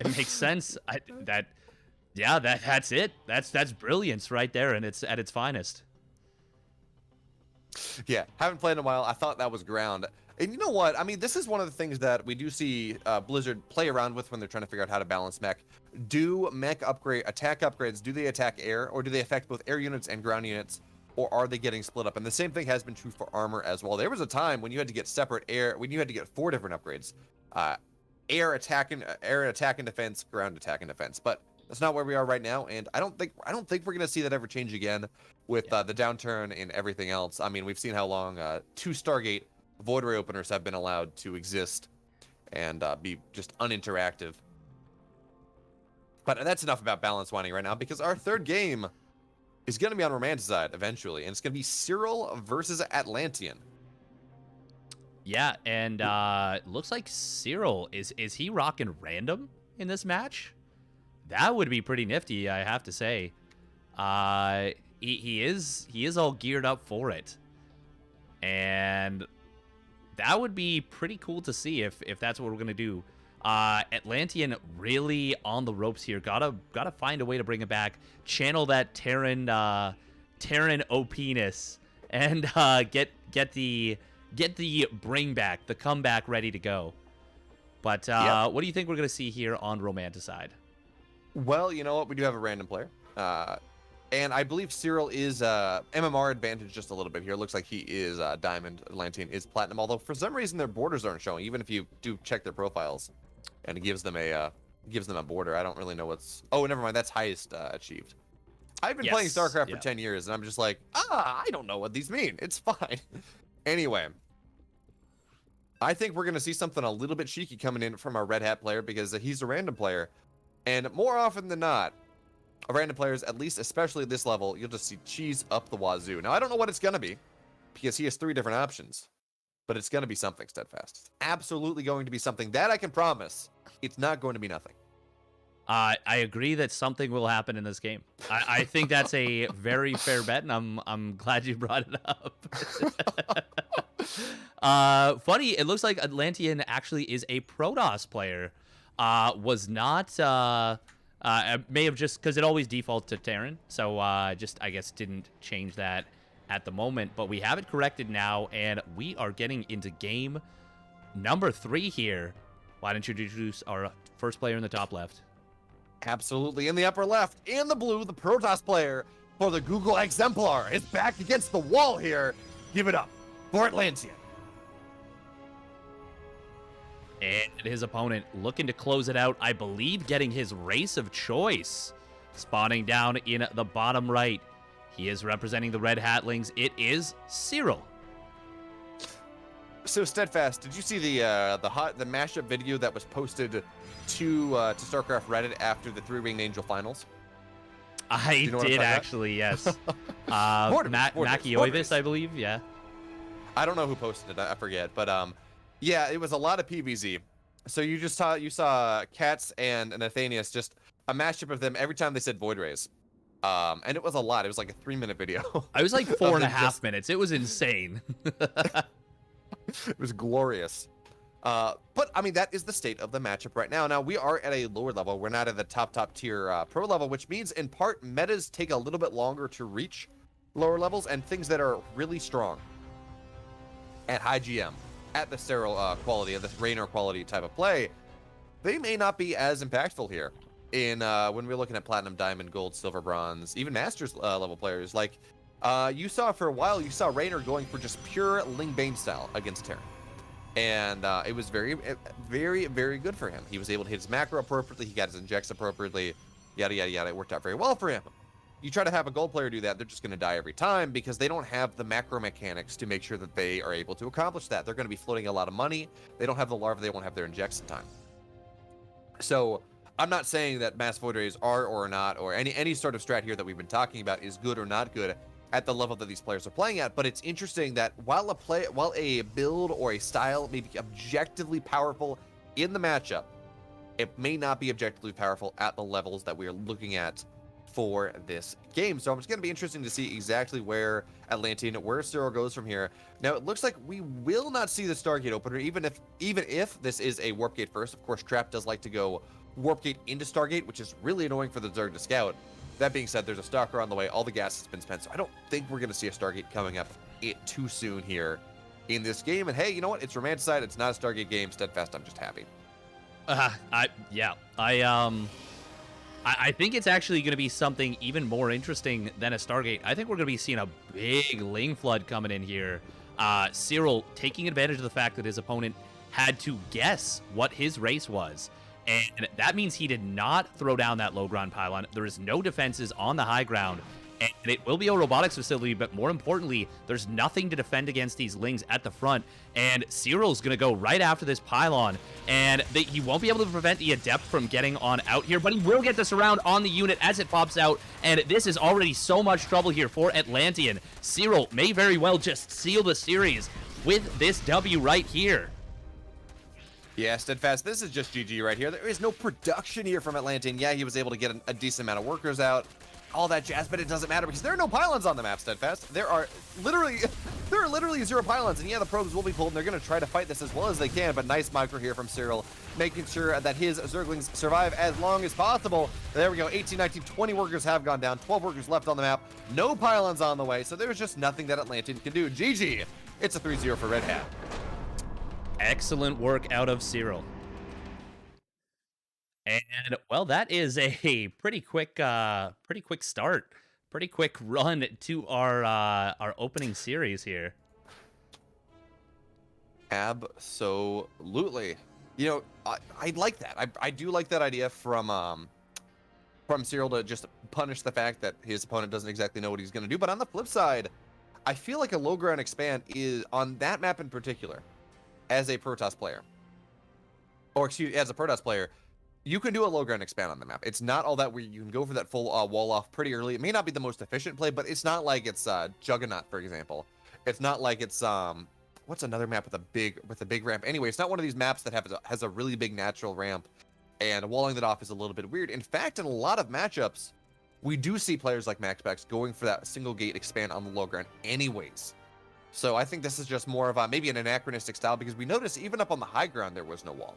It makes sense. That's it. That's brilliance right there, and it's at its finest. Yeah, haven't played in a while. I thought that was ground. And you know what? I mean, this is one of the things that we do see Blizzard play around with when they're trying to figure out how to balance mech. Do mech attack upgrades, do they attack air, or do they affect both air units and ground units, or are they getting split up? And the same thing has been true for armor as well. There was a time when you had to get separate air, when you had to get 4 different upgrades. Air attack and defense, ground attack and defense. But that's not where we are right now, and I don't think we're gonna see that ever change again with the downturn in everything else. I mean, we've seen how long 2 Stargate Void Ray openers have been allowed to exist and be just uninteractive. But that's enough about balance winding right now, because our third game is going to be on Romanticide eventually, and it's going to be Cyril versus Atlantean. Yeah, and looks like Cyril is he rocking random in this match? That would be pretty nifty, I have to say. He is all geared up for it, and that would be pretty cool to see if that's what we're gonna do. Atlantean really on the ropes here. Gotta find a way to bring it back. Channel that Terran OP-ness and get the bring back, the comeback ready to go. But what do you think we're gonna see here on Romanticide? Well, you know what? We do have a random player. And I believe Cyril is MMR advantage just a little bit here. It looks like he is Diamond. Atlantean is Platinum, although for some reason their borders aren't showing, even if you do check their profiles. And it gives them a border. I don't really know what's... Oh, never mind. That's highest achieved. I've been playing StarCraft for 10 years, and I'm just like, I don't know what these mean. It's fine. Anyway, I think we're going to see something a little bit cheeky coming in from our Red Hat player because he's a random player. And more often than not, random players, at least especially at this level, you'll just see cheese up the wazoo. Now, I don't know what it's going to be because he has 3 different options, but it's going to be something, Steadfast. It's absolutely going to be something. That I can promise. It's not going to be nothing. I agree that something will happen in this game. I think that's a very fair bet, and I'm glad you brought it up. Funny, it looks like Atlantean actually is a Protoss player. Was not may have just because it always defaults to Terran, so just I guess didn't change that at the moment. But we have it corrected now, and we are getting into game number 3 here. Why don't you introduce our first player in the top left? Absolutely. In the upper left, in the blue, the Protoss player for the Google Xmeplar is back against the wall here. Give it up for Atlantean. And his opponent looking to close it out, I believe getting his race of choice. Spawning down in the bottom right. He is representing the Red Hatlings. It is Cyril. So Steadfast, did you see the mashup video that was posted to StarCraft Reddit after the 3-Winged Angel finals? I did actually, yes. Maciovis, I believe, yeah. I don't know who posted it, I forget, but yeah, it was a lot of PvZ. So you saw Cats and Nathanius, just a mashup of them every time they said Void Rays. And it was a lot. It was like a 3-minute video. I was like 4.5 minutes. It was insane. It was glorious. But I mean, that is the state of the matchup right now. Now we are at a lower level. We're not at the top tier pro level, which means in part metas take a little bit longer to reach lower levels, and things that are really strong at high GM, at the sterile quality, of this Raynor quality type of play, they may not be as impactful here. In when we're looking at Platinum, Diamond, Gold, Silver, Bronze, even Masters level players, like you saw for a while, you saw Raynor going for just pure Ling Bane style against Terran. And it was very, very, very good for him. He was able to hit his macro appropriately. He got his injects appropriately. Yada, yada, yada. It worked out very well for him. You try to have a gold player do that, they're just going to die every time because they don't have the macro mechanics to make sure that they are able to accomplish that. They're going to be floating a lot of money. They don't have the larva. They won't have their injects in time. So I'm not saying that mass void rays are or not, or any sort of strat here that we've been talking about is good or not good at the level that these players are playing at. But it's interesting that while a build or a style may be objectively powerful in the matchup, it may not be objectively powerful at the levels that we are looking at for this game. So it's going to be interesting to see exactly where Atlantean, where Cyril goes from here. Now it looks like we will not see the Stargate opener, even if this is a Warp Gate first. Of course, Trap does like to go Warp Gate into Stargate, which is really annoying for the Zerg to scout. That being said, there's a Stalker on the way. All the gas has been spent, so I don't think we're going to see a Stargate coming up too soon here in this game. And hey, you know what? It's Romanticide. It's not a Stargate game. Steadfast, I'm just happy. I think it's actually going to be something even more interesting than a Stargate. I think we're going to be seeing a big Ling Flood coming in here. Cyril taking advantage of the fact that his opponent had to guess what his race was. And that means he did not throw down that low ground pylon. There is no defenses on the high ground. And it will be a robotics facility, but more importantly, there's nothing to defend against these Lings at the front. And Cyril's going to go right after this pylon, and he won't be able to prevent the Adept from getting on out here, but he will get this around on the unit as it pops out, and this is already so much trouble here for Atlantean. Cyril may very well just seal the series with this W right here. Yeah, Steadfast, this is just GG right here. There is no production here from Atlantean. Yeah, he was able to get a decent amount of workers out, all that jazz, but it doesn't matter because there are no pylons on the map, Steadfast. There are literally 0 pylons, and yeah, the probes will be pulled, and they're going to try to fight this as well as they can, but nice micro here from Cyril, making sure that his Zerglings survive as long as possible. There we go, 18, 19, 20 workers have gone down, 12 workers left on the map, no pylons on the way, so there's just nothing that Atlantean can do. GG, it's a 3-0 for Redhat. Excellent work out of Cyril. And well, that is a pretty quick start, pretty quick run to our opening series here. Absolutely. You know, I like that. I do like that idea from Cyril to just punish the fact that his opponent doesn't exactly know what he's going to do. But on the flip side, I feel like a low ground expand is on that map in particular, as a Protoss player, or excuse, as a Protoss player. You can do a low ground expand on the map. It's not all that where you can go for that full wall off pretty early. It may not be the most efficient play, but it's not like it's Juggernaut, for example. It's not like it's what's another map with a big ramp? Anyway, it's not one of these maps that has a really big natural ramp, and walling that off is a little bit weird. In fact, in a lot of matchups, we do see players like MaxPax going for that single gate expand on the low ground anyways. So I think this is just more of maybe an anachronistic style, because we notice even up on the high ground there was no wall.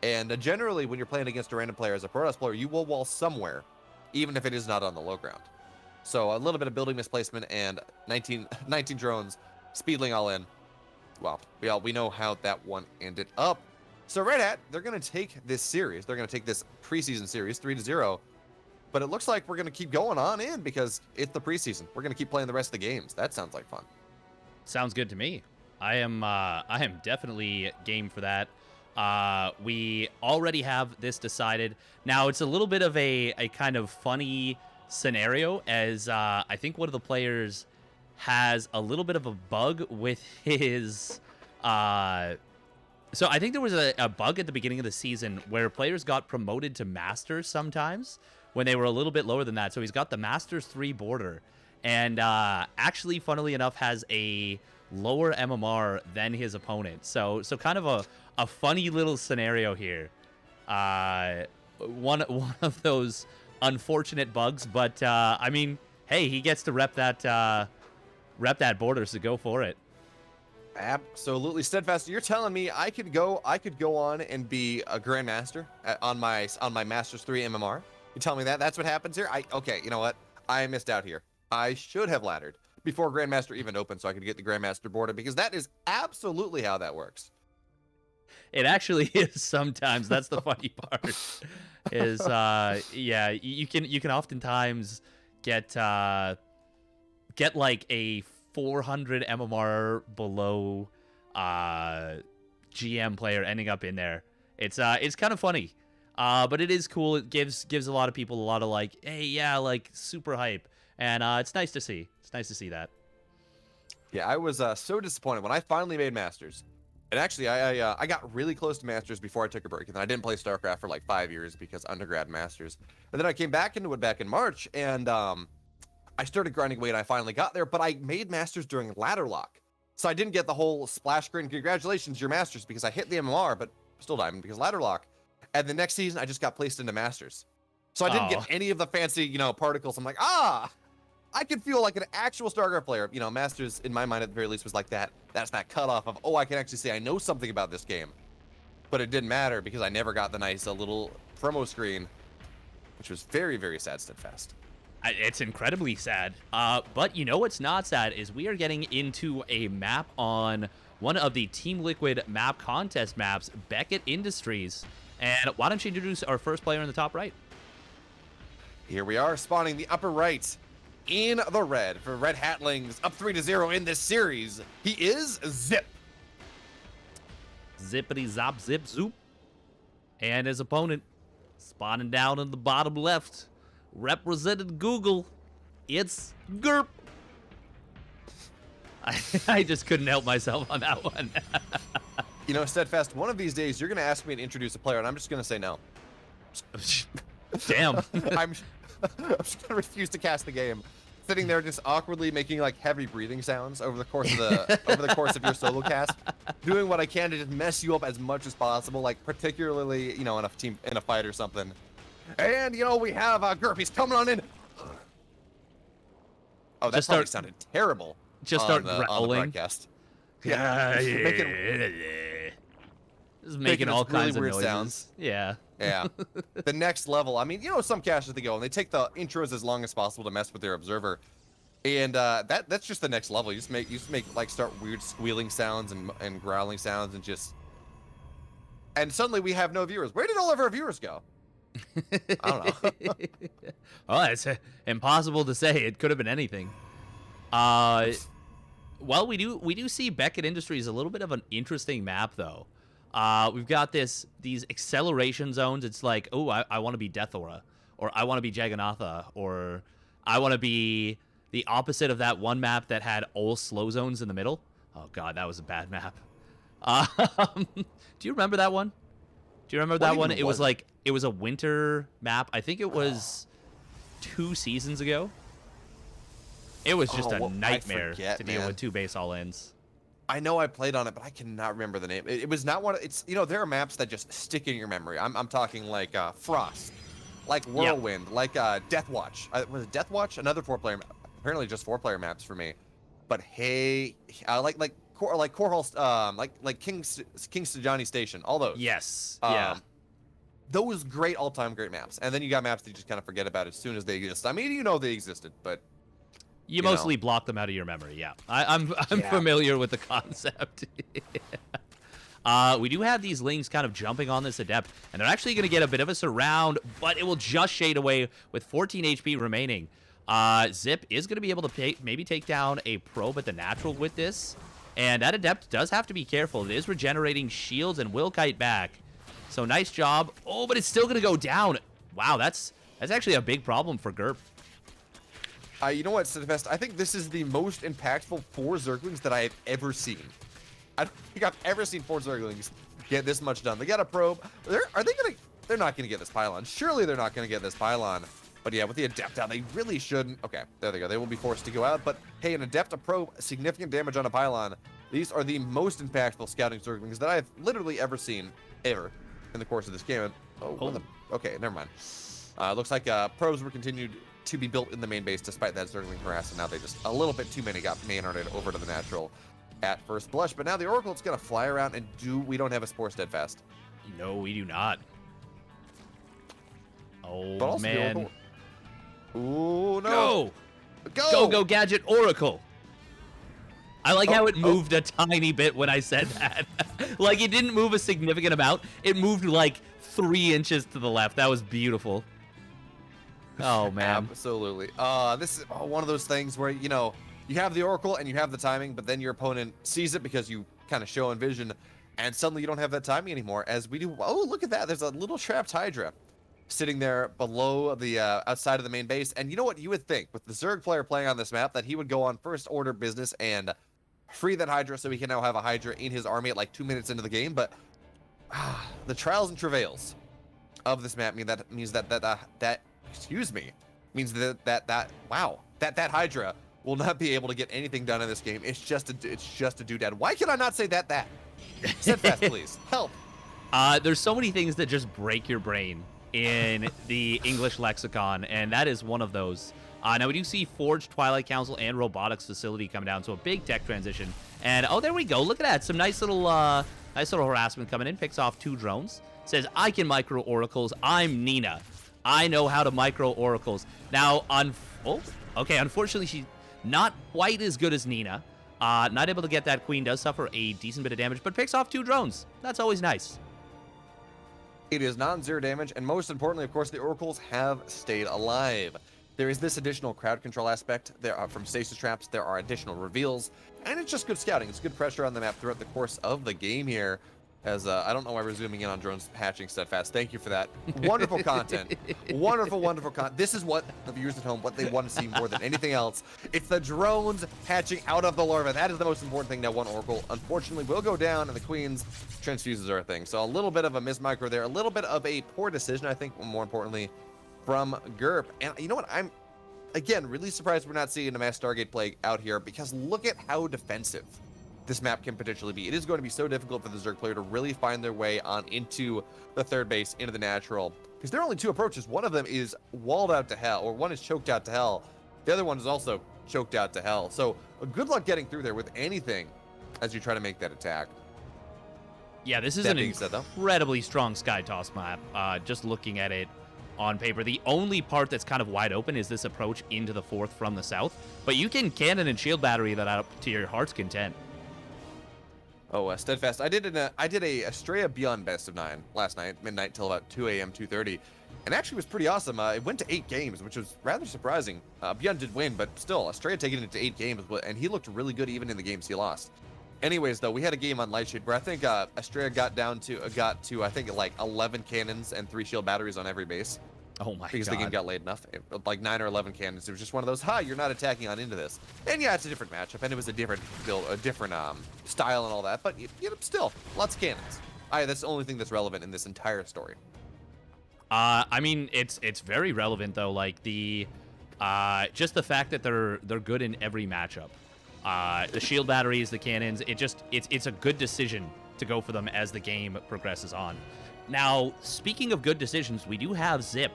And generally, when you're playing against a random player as a Protoss player, you will wall somewhere, even if it is not on the low ground. So a little bit of building misplacement and 19 drones speedling all in. Well, we know how that one ended up. So Redhat, they're going to take this series. They're going to take this preseason series 3-0. But it looks like we're going to keep going on in because it's the preseason. We're going to keep playing the rest of the games. That sounds like fun. Sounds good to me. I am definitely game for that. We already have this decided. Now, it's a little bit of a kind of funny scenario, as I think one of the players has a little bit of a bug with his... So I think there was a bug at the beginning of the season where players got promoted to Masters sometimes when they were a little bit lower than that. So he's got the Masters 3 border, and actually, funnily enough, has a lower MMR than his opponent. So kind of a funny little scenario here. One of those unfortunate bugs, but I mean, hey, he gets to rep that border, so go for it. Absolutely. Steadfast, you're telling me I could go on and be a Grandmaster on my Masters 3 MMR? You tell me that's what happens here? Okay, you know what? I missed out here. I should have laddered before Grandmaster even opened so I could get the Grandmaster border, because that is absolutely how that works. It actually is sometimes. That's the funny part. Is yeah, you can oftentimes get like a 400 MMR below GM player ending up in there. It's kind of funny. But it is cool. It gives a lot of people a lot of like, hey, yeah, like super hype. And it's nice to see. It's nice to see that. Yeah, I was so disappointed when I finally made Masters. And actually, I got really close to Masters before I took a break. And then I didn't play StarCraft for like 5 years because undergrad Masters. And then I came back into it back in March, and I started grinding away, and I finally got there. But I made Masters during ladder lock. So I didn't get the whole splash screen, congratulations, you're Masters, because I hit the MMR, but still diamond because ladder lock. And the next season, I just got placed into Masters. So I didn't get any of the fancy, particles. I'm like, I could feel like an actual StarCraft player. Masters, in my mind, at the very least, was like that. That's that cutoff of, I can actually say I know something about this game. But it didn't matter because I never got the nice little promo screen, which was very, very sad, Steadfast. It's incredibly sad. But you know what's not sad is we are getting into a map on one of the Team Liquid map contest maps, Beckett Industries. And why don't you introduce our first player in the top right? Here we are, spawning the upper right in the red for Redhat Hatlings, up 3-0 in this series. He is Zip. Zippity zop zip zoop. And his opponent spawning down in the bottom left, represented Google. It's GURP. I just couldn't help myself on that one. You know, Steadfast, one of these days you're going to ask me to introduce a player, and I'm just going to say no. Damn. I'm just going to refuse to cast the game. Sitting there just awkwardly making like heavy breathing sounds over the course of your solo cast, doing what I can to just mess you up as much as possible, like particularly, you know, in a fight or something. And you know, we have GURP, he's coming on in. Oh, that probably sounded terrible. Just start on the growling. Yeah. Just making all kinds really of weird noises. sounds. Yeah. Yeah. The next level, I mean, you know, some casters, they go and they take the intros as long as possible to mess with their observer. And that's just the next level. You just make like start weird squealing sounds and growling sounds and suddenly we have no viewers. Where did all of our viewers go? I don't know. Oh, it's impossible to say. It could have been anything. Well, we do see Beckett Industries a little bit of an interesting map though. We've got these acceleration zones. It's like, oh, I want to be Death Aura, or I want to be Jagannatha, or I want to be the opposite of that one map that had all slow zones in the middle. Oh god, that was a bad map. Do you remember that one? Do you remember that one? It was like, it was a winter map. I think it was 2 seasons ago. It was just a nightmare to deal with 2 base all-ins. I know I played on it, but I cannot remember the name. It was not one. It's, you know, there are maps that just stick in your memory. I'm talking like Frost, like Whirlwind, like Death Watch. Was it Death Watch? Another 4-player. Apparently just 4-player maps for me. But hey, like Korhal, like King's Johnny Station. All those. Yes. Those great all-time great maps. And then you got maps that you just kind of forget about as soon as they exist. I mean, you know they existed, but. You mostly block them out of your memory, yeah. I'm familiar with the concept. We do have these Lings kind of jumping on this Adept, and they're actually going to get a bit of a surround, but it will just shade away with 14 HP remaining. Zip is going to be able to maybe take down a probe at the natural with this, and that Adept does have to be careful. It is regenerating shields and will kite back. So nice job. Oh, but it's still going to go down. Wow, that's actually a big problem for GURP. You know what, Steadfast? I think this is the most impactful 4 Zerglings that I have ever seen. I don't think I've ever seen 4 Zerglings get this much done. They got a probe. They're not gonna get this pylon. Surely they're not gonna get this pylon. But yeah, with the Adept out, they really shouldn't. Okay, there they go. They will be forced to go out. But hey, an Adept, a probe, significant damage on a pylon. These are the most impactful scouting Zerglings that I've literally ever seen, ever, in the course of this game. Okay, never mind. Looks like probes were continued to be built in the main base despite that Zergling harass, and now they just a little bit too many got Maynarded over to the natural at first blush. But now the Oracle's gonna fly around and we don't have a Spore Steadfast. No, we do not. Oh, but also man. Ooh, no. Go, Gadget Oracle. I like how it moved a tiny bit when I said that. Like, it didn't move a significant amount. It moved like 3 inches to the left. That was beautiful. Oh, man. Absolutely. This is one of those things where, you know, you have the Oracle and you have the timing, but then your opponent sees it because you kind of show in vision, and suddenly you don't have that timing anymore, as we do. Oh, look at that. There's a little trapped Hydra sitting there below the outside of the main base. And you know what? You would think with the Zerg player playing on this map that he would go on first order business and free that Hydra so he can now have a Hydra in his army at like 2 minutes into the game. But the trials and travails of this map means that Hydra will not be able to get anything done in this game. It's just a doodad. Why can I not say that? Steadfast, please help. There's so many things that just break your brain in the English lexicon, and that is one of those. Now we do see Forge, Twilight Council, and Robotics Facility come down, so a big tech transition. And oh, there we go. Look at that. Some nice little harassment coming in. Picks off 2 drones. Says, I can micro oracles. I'm Nina. I know how to micro oracles. Now, unfortunately, she's not quite as good as Nina. Not able to get that queen. Does suffer a decent bit of damage, but picks off 2 drones. That's always nice. It is non-zero damage, and most importantly, of course, the oracles have stayed alive. There is this additional crowd control aspect. There are from stasis traps. There are additional reveals, and it's just good scouting. It's good pressure on the map throughout the course of the game here. As I don't know why we're zooming in on drones hatching steadfast. Thank you for that. Wonderful content. Wonderful, wonderful content. This is what the viewers at home, what they want to see more than anything else. It's the drones hatching out of the larva. That is the most important thing that one Oracle, unfortunately, will go down, and the Queen's transfuses are a thing. So a little bit of a mismicro there. A little bit of a poor decision, I think, more importantly, from GURP. And you know what? I'm, again, really surprised we're not seeing a mass Stargate plague out here, because look at how defensive this map can potentially be. It is going to be so difficult for the Zerg player to really find their way on into the third base, into the natural, because there are only two approaches. One of them is walled out to hell, or one is choked out to hell. The other one is also choked out to hell. So good luck getting through there with anything as you try to make that attack. Yeah, this is an incredibly strong Sky Toss map. Just looking at it on paper, the only part that's kind of wide open is this approach into the fourth from the south, but you can cannon and shield battery that up to your heart's content. Oh, Steadfast. I did a Estrella Beyond Best of 9 last night, midnight till about 2 a.m., 2:30, and actually was pretty awesome. It went to 8 games, which was rather surprising. Beyond did win, but still, Estrella taking it to 8 games, and he looked really good even in the games he lost. Anyways, though, we had a game on Lightshade where I think Estrella got to I think like 11 cannons and 3 shield batteries on every base. Oh my god. Because the game got laid enough. Like 9 or 11 cannons. It was just one of those, you're not attacking on into this. And yeah, it's a different matchup, and it was a different build, a different style and all that, but you know, still, lots of cannons. That's the only thing that's relevant in this entire story. I mean, it's very relevant though, like the just the fact that they're good in every matchup. The shield batteries, the cannons, it's a good decision to go for them as the game progresses on. Now, speaking of good decisions, we do have Zip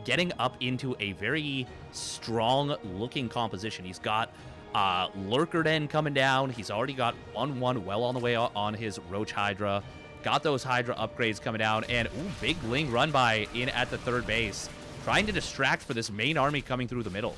getting up into a very strong-looking composition. He's got Lurker Den coming down. He's already got 1-1 well on the way on his Roach Hydra. Got those Hydra upgrades coming down. And, ooh, big Ling run by in at the third base, trying to distract for this main army coming through the middle.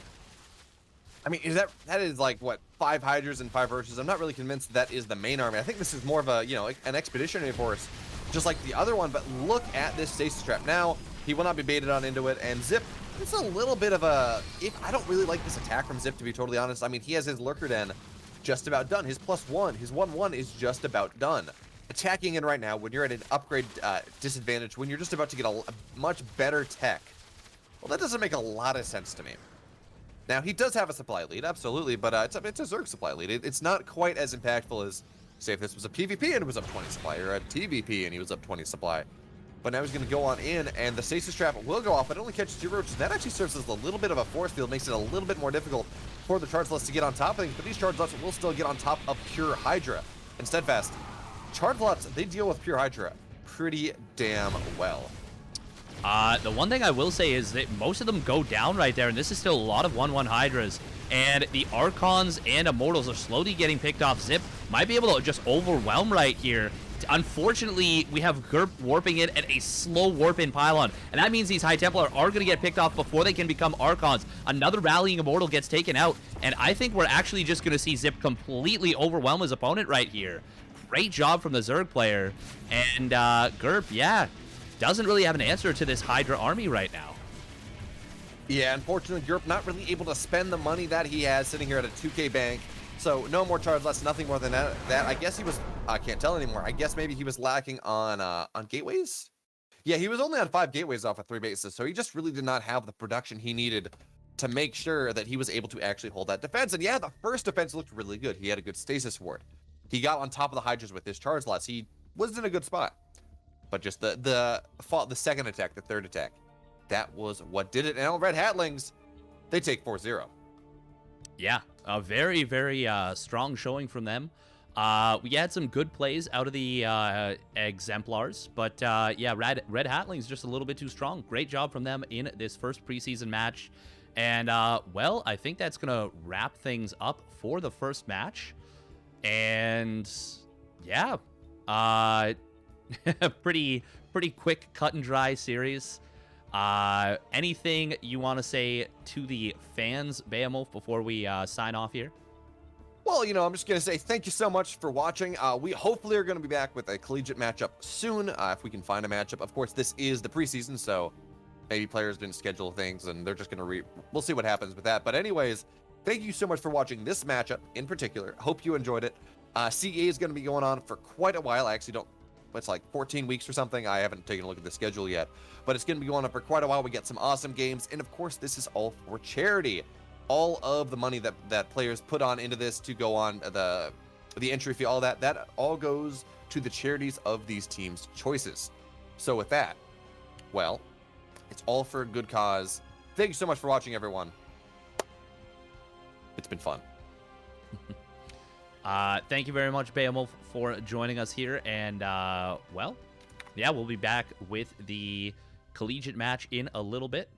I mean, that is like, what, 5 Hydras and 5 Roaches? I'm not really convinced that is the main army. I think this is more of a, you know, an expeditionary force, just like the other one, but look at this stasis trap. Now, he will not be baited on into it, and Zip, it's a little bit of a... I don't really like this attack from Zip, to be totally honest. I mean, he has his Lurker Den just about done. His +1, his 1-1 is just about done. Attacking in right now, when you're at an upgrade disadvantage, when you're just about to get a much better tech, well, that doesn't make a lot of sense to me. Now, he does have a supply lead, absolutely, but it's a Zerg supply lead. It's not quite as impactful as, say, if this was a PvP and it was up 20 supply, or a TvP and he was up 20 supply. But now he's going to go on in, and the stasis trap will go off, but it only catches 2 roaches. That actually serves as a little bit of a force field, makes it a little bit more difficult for the Chargelots to get on top of things, but these Chargelots will still get on top of pure Hydra. And Steadfast, Chargelots, they deal with pure Hydra pretty damn well. The one thing I will say is that most of them go down right there, and this is still a lot of 1-1 Hydras. And the Archons and Immortals are slowly getting picked off. Zip might be able to just overwhelm right here. Unfortunately, we have GURP warping it at a slow warp-in pylon, and that means these High Templar are going to get picked off before they can become Archons. Another rallying Immortal gets taken out, and I think we're actually just going to see Zip completely overwhelm his opponent right here. Great job from the Zerg player, and GURP, yeah, doesn't really have an answer to this Hydra army right now. Yeah, unfortunately, GURP not really able to spend the money that he has sitting here at a 2K bank. So no more Chargelets, nothing more than that. I guess he was, I can't tell anymore. I guess maybe he was lacking on gateways. Yeah, he was only on 5 gateways off of 3 bases, so he just really did not have the production he needed to make sure that he was able to actually hold that defense. And yeah, the first defense looked really good. He had a good stasis ward. He got on top of the Hydras with his Chargelets. He was in a good spot. But just the second attack, the third attack, that was what did it. And Redhat Hatlings, they take 4-0. Yeah, a very, very strong showing from them. We had some good plays out of the Xemplars, but yeah, Redhat Hatlings just a little bit too strong. Great job from them in this first preseason match. And, well, I think that's going to wrap things up for the first match. And, yeah, pretty quick cut and dry series. Anything you want to say to the fans, Behemoth, before we sign off here? Well, you know, I'm just going to say thank you so much for watching. We hopefully are going to be back with a collegiate matchup soon, if we can find a matchup. Of course, this is the preseason, so maybe players didn't schedule things, and they're just going to we'll see what happens with that. But anyways, thank you so much for watching this matchup in particular. Hope you enjoyed it. CEA is going to be going on for quite a while. I actually don't it's like 14 weeks or something. I haven't taken a look at the schedule yet, but it's going to be going on for quite a while. We get some awesome games, and of course, this is all for charity. All of the money that players put on into this to go on the entry fee, all that all goes to the charities of these teams' choices. So with that, well, it's all for a good cause. Thank you so much for watching, everyone. It's been fun. Thank you very much, Beowulf, for joining us here. And, well, yeah, we'll be back with the collegiate match in a little bit.